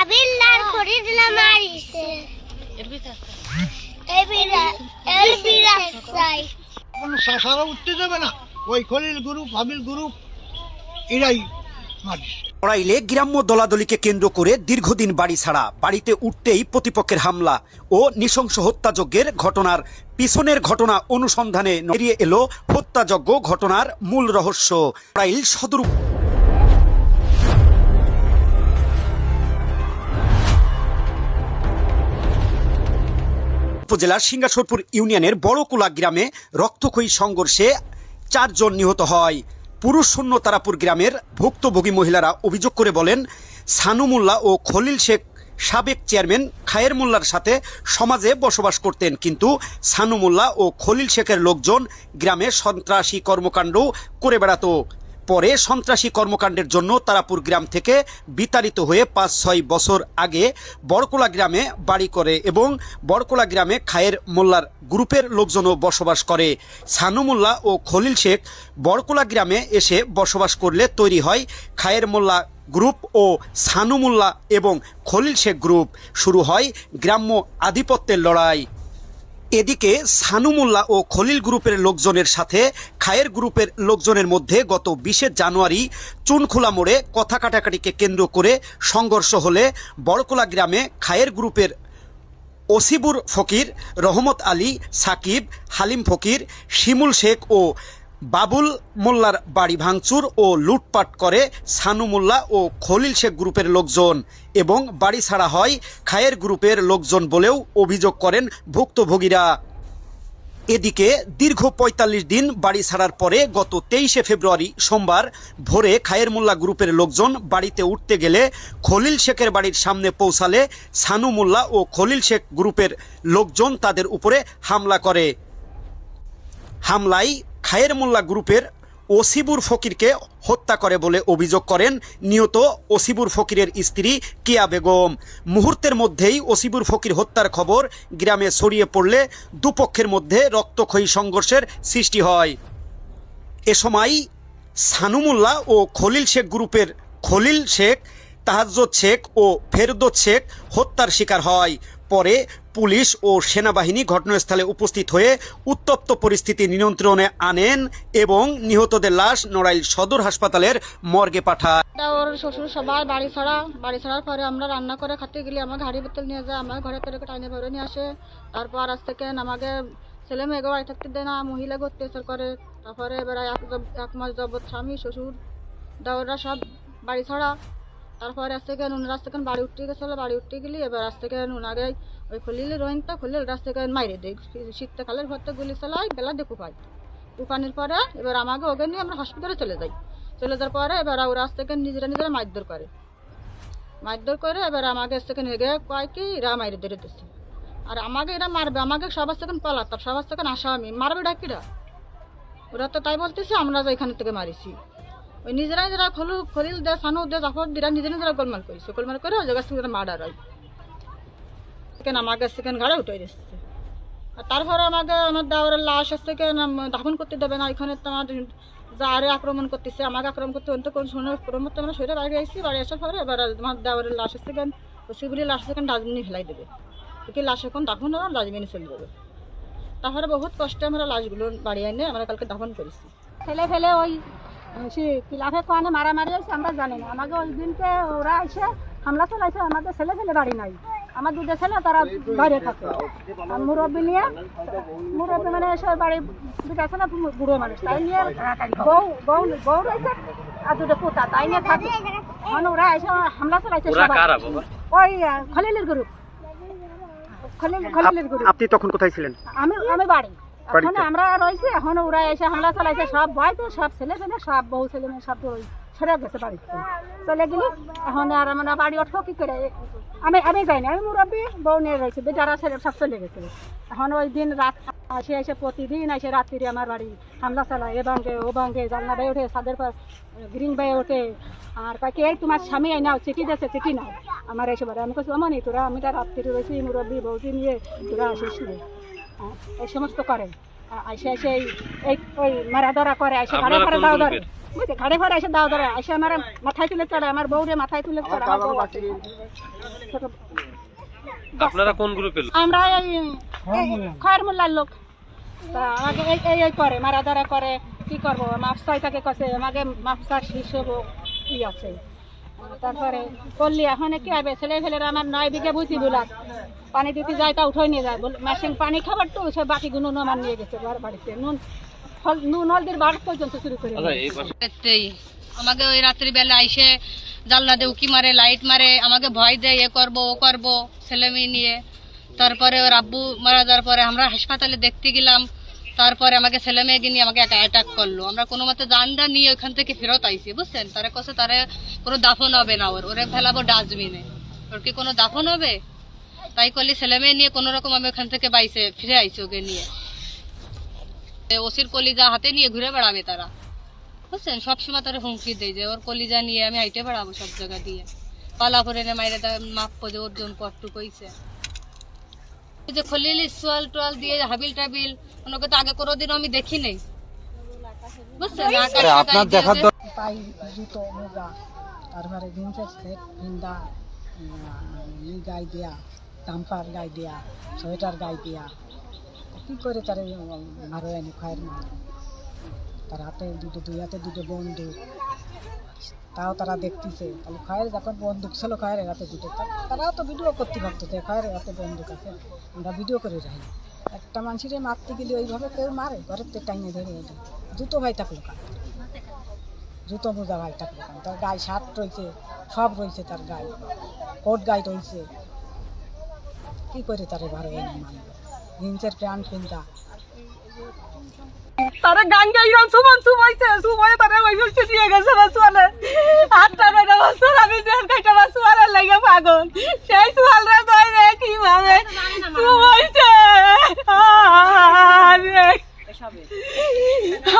আবিল্লার খরিদলা মারিছে সারা উঠতে দেবে না, ওই খলিল গ্রুপ হাবিল গ্রুপ এরাই মারিছে। নড়াইলে গ্রাম্য দলাদলিকে কেন্দ্র করে দীর্ঘদিন বাড়ি ছাড়া, বাড়িতে উঠতেই প্রতিপক্ষের হামলা ও নৃশংস হত্যাযজ্ঞের ঘটনার পিছনের ঘটনা অনুসন্ধানে বেরিয়ে এলো হত্যাযজ্ঞ ঘটনার মূল রহস্য। নড়াইল সদর উপজেলার সিংহাসরপুর ইউনিয়নের বড়কুলা গ্রামে রক্তক্ষয়ী সংঘর্ষে 4 জন নিহত হয়। পুরুষ শূন্য তারাপুর গ্রামের ভুক্তভোগী মহিলারা অভিযোগ করে বলেন, সানু মোল্লা ও খলিল শেখ সাবেক চেয়ারম্যান খায়ের মোল্লার সাথে সমাজে বসবাস করতেন, কিন্তু সানু মোল্লা ও খলিল শেখের লোকজন গ্রামে সন্ত্রাসী কর্মকাণ্ড করে বেড়াতো। পরে সন্ত্রাসী কর্মকাণ্ডের জন্য তারাপুর গ্রাম থেকে বিতাড়িত হয়ে 5-6 বছর আগে বড়কোলা গ্রামে বাড়ি করে এবং বড়কোলা গ্রামে খায়ের মোল্লার গ্রুপের লোকজনও বসবাস করে। সানু মোল্লা ও খলিল শেখ বড়কোলা গ্রামে এসে বসবাস করলে তৈরি হয় খায়ের মোল্লা গ্রুপ ও সানু মোল্লা এবং খলিল শেখ গ্রুপ। শুরু হয় গ্রাম্য আধিপত্যের লড়াই। এদিকে সানু মোল্লা ও খলিল গ্রুপের লোকজনের সাথে খায়ের গ্রুপের লোকজনের মধ্যে গত 20 জানুয়ারি চুনখোলা মোড়ে কথা কাটাকাটিকে কেন্দ্র করে সংঘর্ষ হলে বড়কোলা গ্রামে খায়ের গ্রুপের ওসিবুর ফকির, রহমত আলী, সাকিব, হালিম ফকির, শিমুল শেখ ও বাবুল মোল্লার বাড়ি ভাঙচুর ও লুটপাট করে সানু মোল্লা ও খলিল শেখ গ্রুপের লোকজন এবং বাড়ি ছাড়া হয় খায়ের গ্রুপের লোকজন বলেও অভিযোগ করেন ভুক্তভোগীরা। এদিকে দীর্ঘ ৪৫ দিন বাড়ি ছাড়ার পরে গত 23 ফেব্রুয়ারি সোমবার ভোরে খায়ের মোল্লা গ্রুপের লোকজন বাড়িতে উঠতে গেলে খলিল শেখের বাড়ির সামনে পৌঁছালে সানু মোল্লা ও খলিল শেখ গ্রুপের লোকজন তাদের উপরে হামলা করে। হামলায় খায়ের মোল্লা গ্রুপের ওসিবুর ফকিরকে হত্যা করে বলে অভিযোগ করেন নিহত ওসিবুর ফকিরের স্ত্রী কিয়া বেগম। মুহূর্তের মধ্যেই ওসিবুর ফকির হত্যার খবর গ্রামে ছড়িয়ে পড়লে দুপক্ষের মধ্যে রক্তক্ষয়ী সংঘর্ষের সৃষ্টি হয়। এ সময় সানু মোল্লা ও খলিল শেখ গ্রুপের খলিল শেখ, তাহাজ্জুদ শেখ ও ফেরদৌস শেখ হত্যার শিকার হয়। পরে পুলিশ ও সেনাবাহিনী ঘটনাস্থলে উপস্থিত হয়ে উত্তপ্ত পরিস্থিতি নিয়ন্ত্রণে আনেন এবং নিহতদের লাশ নড়াইল সদর হাসপাতালের মর্গে পাঠায়। ওর শ্বশুর সবাই বাড়ি ছাড়ার পরে আমরা রান্না করে খাতে গেলে আমাকে হাঁড়ি বোতল নিয়ে যায়, আমার ঘরে থেকে টাইনে ভরে নিয়ে আসে। তারপর আজ থেকে আমাকে ছেলে মেয়েকে বাড়ি থাকতে দেয় না, মহিলাকে অত্যাচার করে। তারপরে এবার 1 মাস যাবৎ স্বামী শ্বশুর দেওয়ারা সব বাড়ি ছাড়া। তারপরে আজ থেকে নুনার থেকে বাড়ি উঠতে গেছিলো, বাড়ি উঠতে গেলি এবার আজ থেকে নুনাগে ওই খলিলের রোহিংটা খলিল রাস থেকে মাইরে দেয়, শীতকালের ভরতে গুলি চালাই বেলা দেখু পাই। উপানির পরে এবার আমাকে ওকে নিয়ে আমরা হসপিটালে চলে যাওয়ার পরে এবার ওরা আজ থেকে নিজেরা মারধর করে এবার আমাকে আজ থেকে নেগে কয় কি এরা মাইরে ধরে দিচ্ছে। আর আমাকে এরা মারবে, আমাকে সবার থেকে পলাতাম, সবার থেকে আসামি মারবে ডাকিরা। ওরা তো তাই বলতেছে আমরা যে এখান থেকে মারিছি। ওই নিজেরাই যারা খলিল দে সানু দে জাফর দিরা নিজেরা গোলমাল করেছে, গোলমাল করে ওই জায়গা থেকে মার্ডার হয়। সেখানে আমাকে সেখানে ঘরে উঠে দিচ্ছে। আর তারপরে আমাকে আমার দাওয়ারের লাশ আসছে দাফন করতে দেবে না, এখানে তোমার যা আরে আক্রমণ করতেছে, আমাকে আক্রমণ করতে অন্ত কোন সময় করতে আমরা সরে বাড়ি আসছি। বাড়ি আসার পরে এবার আমার দাওয়ারের লাশ আসছে শিবুলির লাশ সেখানে ডাস্টবিনে ফেলাই দেবে, কি লাশ এখন দাফন হবে ডাস্টবিনে চলে যাবে। তারপরে বহুত কষ্টে আমরা লাশগুলো বাড়ি এনে আমরা কালকে দাফন করেছি। ফেলে ওই লাফে কোয়ানে মারামারি হয়েছে আমরা জানি না। আমাকে ওই দিনকে ওরা এসে হামলা চলাইছে, আমাদের ছেলে বাড়ি নাই, আমার 2টা ছেলে তারা বাইরে থাকে। মুরব্বী মানে এসে বাড়ি 2টা ছেলে বুড়ো মানুষ, তাই নিয়ে বউ রয়েছে আর 2টা পোতা, তাই নিয়ে থাকে। মানে ওরা এসে হামলা চলাইছে ওই খলিলের গ্রুপ। আপনি তখন কোথায় ছিলেন? আমি বাড়ি এখন আমরা রয়েছি। এখন ওরা এসে হামলা চালাইছে, সব ভয় তো সব ছেলে সব বউ ছেলে মেয়ে সব ছেড়ে গেছে বাড়িতে চলে গেলি। এখন আর মানে বাড়ি ওঠো কি করে, আমি যাইনি, আমি মুরব্বী বউ নিয়ে রয়েছে, বেটারা ছেলে সব চলে গেছে। এখন ওই দিন রাত এসে প্রতিদিন এসে রাত্রি আমার বাড়ি হামলা চালায়, এ ভাঙ্গে ও ভাঙ্গে, জানলা বাই ওঠে, ছাদের পর গ্রিন বাই ওঠে। আর কয়েক এই তোমার স্বামী আই নাও, চিঠি দিয়েছে, চিঠি নাও আমার এসে বাড়ি। আমি কইছি অমনি তোরা, আমি তার রাত্রি রয়েছি মুরব্বী বউকে নিয়ে, তোরা আসিস নি, এই সমস্ত করে। এসে এই ওই মারা ধরা করে, এসে ঘরে ঘরে দাও ধরে বুঝছে ঘাড়ে ঘরে এসে দাও ধরে এসে আমার মাথায় তুলে চড়ে, আমার বউরে মাথায় তুলে চড়ে। আমার বউ আছে। আপনারা কোন গ্রুপের? আমরা খয়ের মোল্লার লোক। তা আমাকে এই করে মারা ধরা করে, কি করবো, মাফসাই তাকে কাছে আমাকে মাফসার হিসেব ই আছে। তারপরে করলি এখন কি হবে, ছেলে ফেলেরা আমার 9 বিঘা বুঝি বিলাস পানি দিতে যায়, তা উঠে নিয়ে যায় মেশিন পানি খাবার, তো সে বাকি গুলো আমার নিয়ে গেছে বাড়িতে, নুন হলদির বার পর্যন্ত শুরু করে। আমাকে ওই রাত্রিবেলা আইসে জানলা দিয়ে উকি মারে, লাইট মারে, আমাকে ভয় দেয়, এ করবো ও করবো ছেলে মেয়ে নিয়ে। তারপরে ওর আব্বু মারা যাওয়ার পরে আমরা হাসপাতালে দেখতে গেলাম, তারপরে আমাকে ছেলে মেয়েকে নিয়ে আমাকে অ্যাটাক করলো। আমরা কোনো মতে জানটা নিয়ে ওখান থেকে ফেরত আইছি, বুঝছেন। তারা কাছে তারা কোনো দাফন হবে না, ওরে ফেলাবো ডাস্টবিনে, ওর কি কোনো দাফন হবে? তাই করলে ছেলে মেয়ে নিয়ে কোনো রকম আমি ওখান থেকে বাইসে ফিরে আইছি ওকে নিয়ে। ওসির কলিজা হাতে নিয়ে ঘুরে বেড়াবে তারা, বুঝছেন। সবসময় তারা হুমকি দেয় যে ওর কলিজা নিয়ে আমি হাইটে বেড়াবো সব জায়গা দিয়ে, পালা করে মাইরে মাপবো যে ওর জন্য কটটুক হয়েছে। যে খলিল সোয়াল টোয়াল দিয়ে হাবিল টাবিল ওনাকে তো আগে কোনোদিন আমি দেখি নাই, বুঝছেন। আপনার দেখার পাই জুতো মোজা, তারপরে জিন্সের সেট ভিন্দা গায়ে দেয়া, জাম্পার গায়ে দেয়া, সোয়েটার গায়ে দেয়া, কি করে তারা মারো এনে খয়ের মারে। তার হাতে দুই হাতে দুটো বন্দুক, তাও তারা দেখতেছে। তাহলে খয়ের যখন বন্দুক ছিল খয়ের হাতে দুটো, তারাও তো ভিডিও করতে পারতো যে খয়ের হাতে বন্দুক আছে, আমরা ভিডিও করে রাখি। একটা মানুষের মারতে গেলে ওইভাবে কেউ মারে, ঘরের থেকে টাইনে ধরে এনে জুতো ভাই থাকলো কান, জুতো মোজা ভাই থাকলো কান, তার গায়ে শার্ট রয়েছে, সব রয়েছে, তার গায়ে কোট গায়ে রয়েছে, কি করে তারে ভালো এনে মানবে। জিন্সের প্যান্ট পিন্তা, তারা গান গাইলাম সুমন সুমাইছে, সুমাই তারা ওই বলতে দিয়ে গেছে বাসুয়ালে 8টা 9টা বছর আমি জেল কাটা বাসুয়ালে লাগে পাগল, সেই সুয়ালরা কই রে কিভাবে সুমাইছে।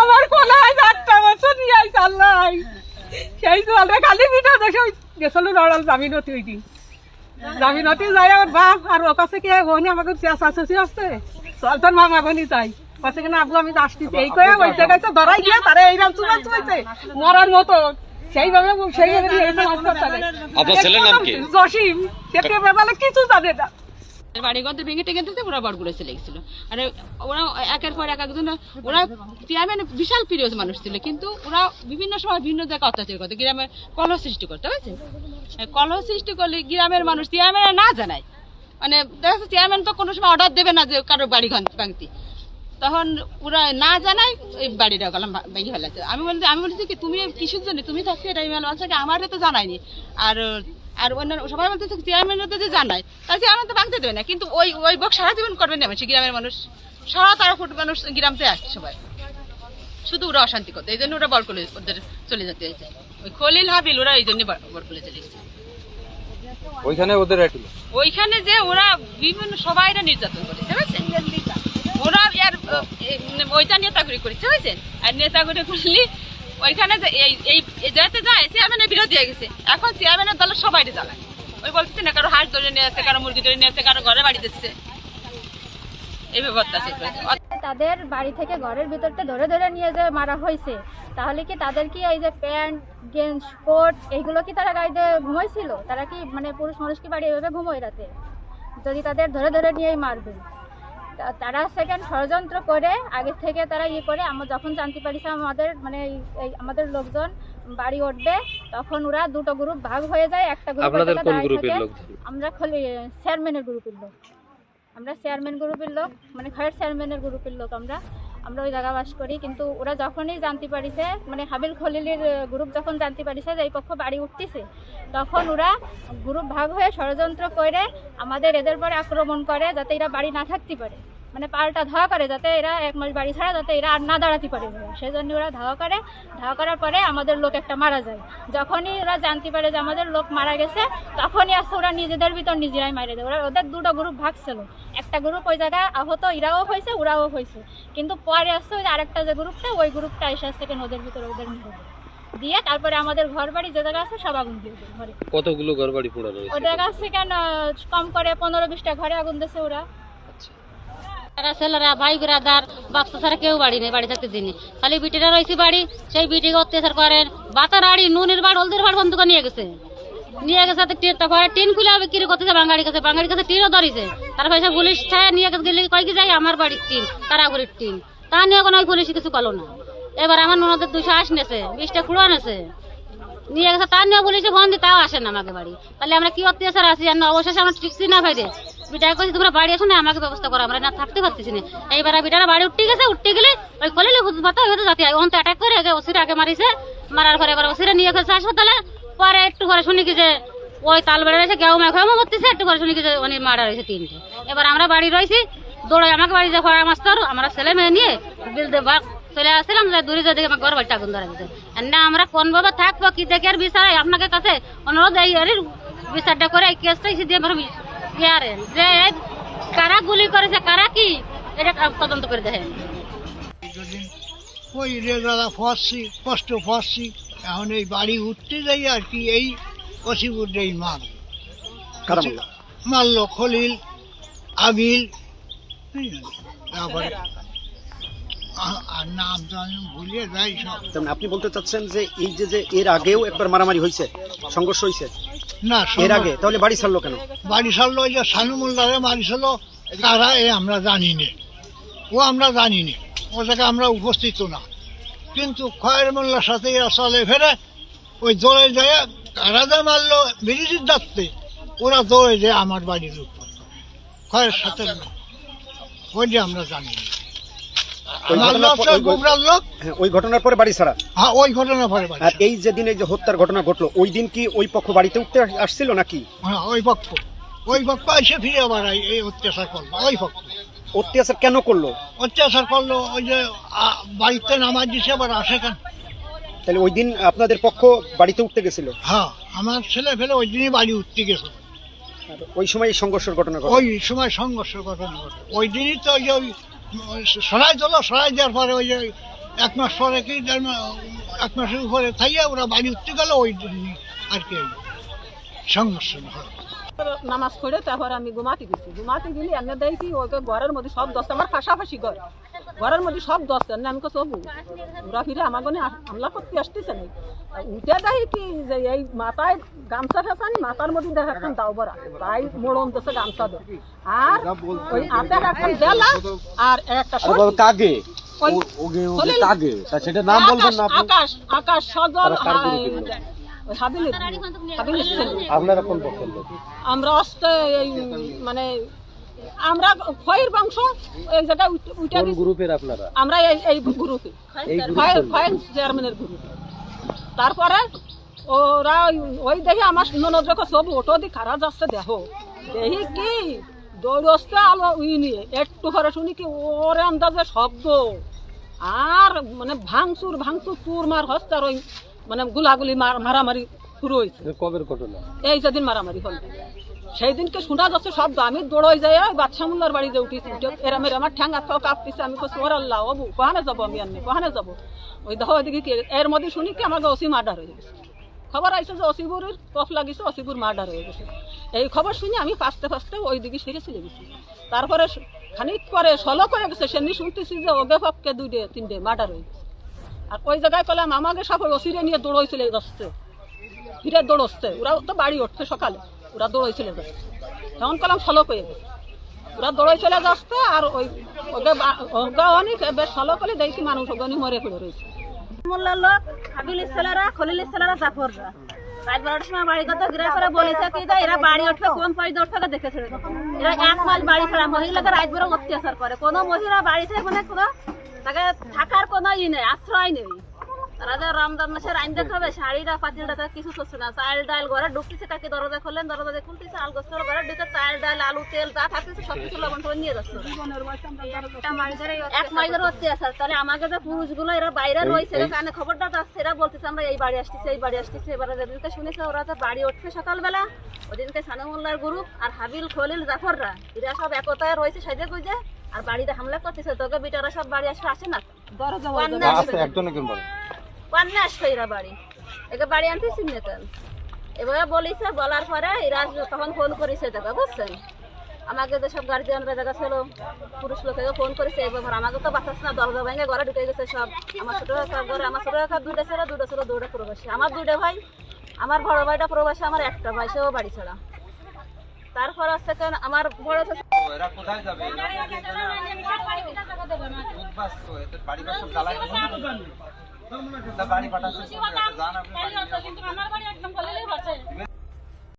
আমার কোলায় 8টা বছর নিয়ে আইছে আল্লাহ, সেই সুয়ালরা খালি বিটা দেশে গেছিল লড়াল জামিনতি হইতি, জামিনতি যাই আমার বাপ আর ও কাছে কি বোন আমাকে শাশুড়ি আসছে চলতাম মামা বোনই চাই কাছে কিনা আব্বু আমি আসতেছি এই কয়ে ওই জায়গায় ধরাই গিয়ে তারা এইরকম চুমার চুমাইছে মরার মতো। সেইভাবে আপনার ছেলের নাম কি? জসিম, সেটা ব্যাপারে কিছু জানে না। বাড়িঘর ভেঙে টেঙে দিতে ওরা বড়গুলো চলে গেছিল। আর ওরা একের পর এক একজন, ওরা চেয়ারম্যান বিশাল প্রিয় মানুষ ছিল, কিন্তু ওরা বিভিন্ন সময় বিভিন্ন জায়গায় অত্যাচার করতো, গ্রামের কলহ সৃষ্টি করতে হয়েছে। কলহ সৃষ্টি করলে গ্রামের মানুষ চেয়ারম্যান না জানায়, মানে দেখা যাচ্ছে চেয়ারম্যান তো কোনো সময় অর্ডার দেবে না যে কারো বাড়ি ভাঙতি, তখন ওরা না জানায় এই বাড়িটা গেলাম ভেঙে ফেলাচ্ছে। আমি বলছি কি তুমি কিসের জন্য তুমি থাকছো এটা আমারও তো জানায়নি। আর আর অন্যান্য সবাই বলতেছে চেয়ারম্যানরা তো যে জানায়, তাই চেয়ারম্যান তো ভাঙতে দেবে না, কিন্তু ওই বক সারা জীবন করবে না সে গ্রামের মানুষ, সারা তারা ফুট মানুষ গ্রামতে আসছে সবাই, শুধু ওরা অশান্তি করতে, এই জন্য ওরা বরকলে ওদের চলে যেতে হয়েছে। ওই খলিল হাবিল ওরা এই জন্য বরকলে চলে এসেছে। ওইখানে যে ওরা বিভিন্ন সবাই নির্যাতন করেছে, বুঝছেন। ওরা আর ওইটা নেতাগিরি করেছে, বুঝছেন। আর নেতাগিরি করলে ওইখানে এই যেতে যায় চেয়ারম্যানের বিরোধী হয়ে গেছে, এখন চেয়ারম্যানের দলের সবাই জ্বালায়। ওই বলতেছে না কারো হাঁস ধরে নিয়ে আসছে, কারো মুরগি ধরে নিয়ে আসছে, কারো ঘরে বাড়ি দিচ্ছে, এই ব্যাপারটা। তাদের বাড়ি থেকে ঘরের ভিতরতে ধরে ধরে নিয়ে যে মারা হয়েছে, তাহলে কি তাদের কি এই যে প্যান্ট গেঞ্জ কোট এইগুলো কি তারা গায়ে দিয়ে ঘুমাইছিল? তারা কি মানে পুরুষ মানুষ কি বাড়ি এভাবে ঘুমোয় রাতে, যদি তাদের ধরে ধরে নিয়েই মারবে? তারা সেকেন্ড ষড়যন্ত্র করে আগে থেকে তারা করে, আমরা যখন জানতে পারিছে আমাদের মানে এই আমাদের লোকজন বাড়ি উঠবে, তখন ওরা দুটো গ্রুপ ভাগ হয়ে যায়। একটা গ্রুপ আমরা চেয়ারম্যানের গ্রুপের লোক, আমরা চেয়ারম্যান গ্রুপের লোক, মানে খয়ের চেয়ারম্যানের গ্রুপের লোক, আমরা ওই জায়গা বাস করি। কিন্তু ওরা যখনই জানতে পারিছে, মানে হাবিল খলিলের গ্রুপ যখন জানতে পারিছে যে এই পক্ষ বাড়ি উঠতেছে, তখন ওরা গ্রুপ ভাগ হয়ে ষড়যন্ত্র করে আমাদের এদের পরে আক্রমণ করে, যাতে এরা বাড়ি না থাকতে পারে, মানে পাল্টা ধাওয়া করে, যাতে এরা 1 মাস বাড়ি ছাড়া যাতে এরা আর না দাঁড়াতে পারে। সেই জন্য ওরা ধাওয়া করে, ধাওয়া করার পরে আমাদের লোক একটা মারা যায়। যখনই ওরা জানতে পারে যে আমাদের লোক মারা গেছে, তখনই আসছে ওরা নিজেদের ভিতর নিজেরাই মারে দেয়। ওদের দুটো গ্রুপ ভাগ ছিল, একটা গ্রুপ ওই জায়গায় আহত, এরাও হয়েছে ওরাও হয়েছে, কিন্তু পরে আসছে ওই আরেকটা যে গ্রুপটা, ওই গ্রুপটা এসে আসছে ওদের ভিতরে ওদের দিয়ে, তারপরে আমাদের ঘর বাড়ি যে জায়গা আছে সব আগুন দিয়ে ঘরে। কতগুলো ঘর বাড়ি পোড়ানো হয়েছে? ওদের কাছে কেন কম করে 15-20টা ঘরে আগুন দিয়েছে ওরা। তারা ছেলেরা ভাই বিরাদার বাচ্চা ছাড়া কেউ বাড়ি নেই, বাড়ি থাকতে দিনে খালি বিটিরা রয়েছে বাড়ি, সেই বিটিকে অত্যাচার করেন। বাতার আড়ি নুনের বাড়ি হলদের বাড়ি বন্ধ করে নিয়ে গেছে তারপরে টিন খুলে বিক্রি করতেছে বাঙালির কাছে টিনও ধরিছে। তার পয়সা পুলিশ নিয়ে গেলে কয়েক যাই আমার বাড়ির টিন তারাগুড়ির টিন, তা নিয়ে কোনো ওই পুলিশ কিছু করলো না। এবার আমার ননদের 200 আশ নেছে, 20টা খুঁড়ো নেছে নিয়ে গেছে, তার নিয়ে পুলিশে ফোন দিয়ে তাও আসে না আমাকে বাড়ি। তাহলে আমরা কি অত্যাচার আছি আর অবশেষে আমরা টিকছি না ভাই রে, বিটাকে কইছি তোমরা বাড়ি আসো না, আমাকে ব্যবস্থা করো, আমরা না থাকতে পারতেছি না। এইবার বিটারা বাড়ি উঠতে গেলে ওই খলিলে ভাতা হয়তো জাতি হয় অন্ত অ্যাটাক করে ওসিরে আগে মারিছে, মারার পরে এবার ওসিরে নিয়ে গেছে হাসপাতালে। পরে একটু ঘরে শুনি কি যে ওই তাল বেড়ে রয়েছে কেউ মেঘামো করতেছে, একটু ঘরে শুনি কি যে উনি মারা রয়েছে 3টে। এবার আমরা বাড়ি রয়েছি, দৌড়াই আমাকে বাড়ি যে ফরা মাস্টার আমরা ছেলে মেয়ে নিয়ে বিল দেবা চলে আসছিলাম, দূরে যা দেখে আমার ঘর বাড়িতে আগুন ধরা গেছে। না আমরা কোন ভাবে থাকবো কি দেখে আর বিচার আপনাকে কাছে অনুরোধ এই বিচারটা করে এই কেসটা দিয়ে যে কারা গুলি করেছে কারা কি এটা তদন্ত করে দেখেন। ওই রেজালা ফসছি কষ্ট ফসছি, এখন এই বাড়ি উঠতে যাই আর কি এই অসিবুরটাই মারলো খলিল আবিল, তারপরে আর নাম তো আমি ভুলিয়ে যাই সব। আপনি বলতে চাচ্ছেন যে এই যে এর আগেও একবার মারামারি হয়েছে, সংঘর্ষ হয়েছে না এর আগে, তাহলে বাড়ি ছাড়লো কেন? বাড়ি ছাড়লো ওই যে সানুমুল্লারে মারিছিল, কারা আমরা জানি না, আমরা জানি না, ও জায়গায় আমরা উপস্থিত না। কিন্তু খয়ের মোল্লার সাথে এরা চলে ফেরে ওই দৌড়ে যায়, কারা যা মারলো ব্রিটিশ ডাকতে, ওরা দৌড়ে যায় আমার বাড়ির উপর খয়ের সাথে, ওইটা আমরা জানি না। ওই ঘটনার পরে বাড়ি ছাড়া? হ্যাঁ, ওই ঘটনার পরে। আর এই যে দিনে যে হত্যার ঘটনা ঘটলো ওই দিন কি ওই পক্ষ বাড়িতে উঠতে আসছিল নাকি? হ্যাঁ, ওই পক্ষ এসে ফিরে আবার এই অত্যাচার করলো। ওই পক্ষ অত্যাচার কেন করলো? অত্যাচার করলো ওই যে বাড়িতে নামাজ দিছে আবার আসে কেন। তাহলে ওই দিন আপনাদের পক্ষ বাড়িতে উঠতে গেছিল? হ্যাঁ, আমার ছেলে ফেলে ওই দিনই বাড়ি উঠতে গেছে। ওই সময় সংঘর্ষের ঘটনা ঘটে? ওই সময় সংঘর্ষের ঘটনা ঘটে ওই দিনই তো। ওই যে সরাই দেওয়ার পরে ওই যে 1 মাস পরে কি 1 মাসের উপরে থাইয়া ওরা বাড়ি উঠতে গেল, ওই দিনই আর কি সংঘর্ষ হয়। নামাজ পড়ে তারপর আমি ঘুমাতে গেলি এনে দেয় কি ওকে ঘরের মধ্যে সব দশটা, আমার পাশাপাশি ঘরের মধ্যে সব দশটা, আমি সবু ওরা ফিরে আমার গনে হামলা করতে আসতেছে না। উঠে দেয় কি যে এই মাথায় গামছা ফেসানি, মাথার মধ্যে দেখা একখান দাও বরা তাই মোড়ন দেশে গামছা দেয়, আর ওই হাতে একখান দেলা আর একটা কাগে সেটা নাম বলবেন না? আকাশ সজল আমরা আসতে মানে আমরা খয়ের বংশ এই জায়গায় উঠে গ্রুপের আপনারা? আমরা এই গ্রুপে চেয়ারম্যানের গ্রুপে। তারপরে ওরা ওই দেখে আমার ননদ যখন সব ওটো দিয়ে খারাপ যাচ্ছে দেখো দেখি কি দৌড় আসছে আলো নিয়ে একটু করে শুনি কি ওরে আন্দাজে শব্দ আর মানে ভাঙচুর চুর মার হচ্ছে, আর ওই মানে গুলাগুলি মারামারি শুরু হয়েছে। কবের ঘটনা? এই যেদিন মারামারি হল সেই দিনকে শোনা যাচ্ছে শব্দ, আমি দৌড়াই যাই বাদশা মোল্লার বাড়িতে উঠেছি, এরা আমার ঠ্যাঙ্গা কাঁপতেছে, আমি কছি ওর আল্লাহ বাবু কহানে যাবো, আমি আননি কহানে যাবো। ওই দেখো ওইদিকে কি এর মধ্যে শুনি কি আমাকে ওসি মার্ডার হয়ে গেছে। খবর আইসে যে অসিবুরের কফ লাগিয়েছে, অসিবুর মার্ডার হয়ে গেছে। এই খবর শুনে আমি ফাঁসতে ওই দিকে সেরে চলে গেছি। তারপরে খানিক পরে সলক হয়ে গেছে, সেমনি শুনতেছি যে ওগে পক্ষে 2-3টে মার্ডার হয়ে গেছে। আর ওই জায়গায় পেলাম আমাকে সব ওসিরে নিয়ে দৌড়াইছিলে যাচ্ছে, ফিরে দৌড়চ্ছে, ওরা তো বাড়ি উঠছে সকালে, ওরা দৌড়াইছিলে যাচ্ছে। তখন পেলাম সলক হয়ে গেছে, ওরা দৌড়াই চলে যাচ্ছে। আর ওই ওগা অনেক বেশ সলক হলে দেখি মানুষ ওগনি মরে পড়ে রয়েছে। মোল্লার লোক হাবিলের ছেলেরা খলিলের ছেলেরা জাফররা রাত 12টার সময় বাড়ি কথা ঘিরে করে বলেছে কি যে এরা বাড়ি উঠবে কোন পয়সা উঠবে দেখেছে। এরা 1 মাস বাড়ি ছাড়া মহিলাকে রাত বেরো অত্যাচার করে, কোনো মহিলা বাড়িতে মানে কোনো তাকে থাকার কোনো ই নেই, আশ্রয় নেই। তারা যে রমজান মাসের আইন দেখাবে শাড়িটা পাতিলটা কিছু করছে না, চাল ডাল ঘরে ঢুকতেছে, কাকে দরজা খুললেন দরজা খুলতেছে, আল গোস্তর ঘরে ঢুকে চাল ডাল আলু তেল যা থাকতেছে সবকিছু লবণ টবণ নিয়ে যাচ্ছে। 1 মাস ধরে অত্যাচার। তাহলে আমাকে যে পুরুষগুলো এরা বাইরে রয়েছে কানে খবরটা যাচ্ছে, এরা বলতেছে আমরা এই বাড়ি আসতেছি। এবারে যেদিনকে শুনেছে ওরা যে বাড়ি উঠছে সকালবেলা, ওদিনকে সানুমুল্লার গ্রুপ আর হাবিল খলিল জাফররা এরা সব একতায় রয়েছে সাইজে গুজে, আর বাড়িতে হামলা করতেছে। তোকে বিটারা সব বাড়ি আসে না, পান্না আসবে এরা বাড়ি, একে বাড়ি আনতেছি না কেন। এভাবে বলিছে, বলার পরে এরা তখন ফোন করেছে, দেখা বুঝছেন, আমাকে যেসব গার্জিয়ানরা জায়গা ছিল পুরুষ লোকেকে ফোন করেছে এই ব্যাপার আমাকে তো বাঁচাচ্ছে না, দরজা ভেঙে ঘরে ঢুকে গেছে সব। আমার ছোট ঘরে আমার ছোট দুইটা ছিল দুইটা প্রবাসী, আমার দুইটা ভাই, আমার বড় ভাইটা প্রবাসী, আমার একটা ভাই সেও বাড়ি ছাড়া। তারপর হচ্ছে আমার বড় এরা কোথায় যাবে? বাড়ি পাঠাচ্ছে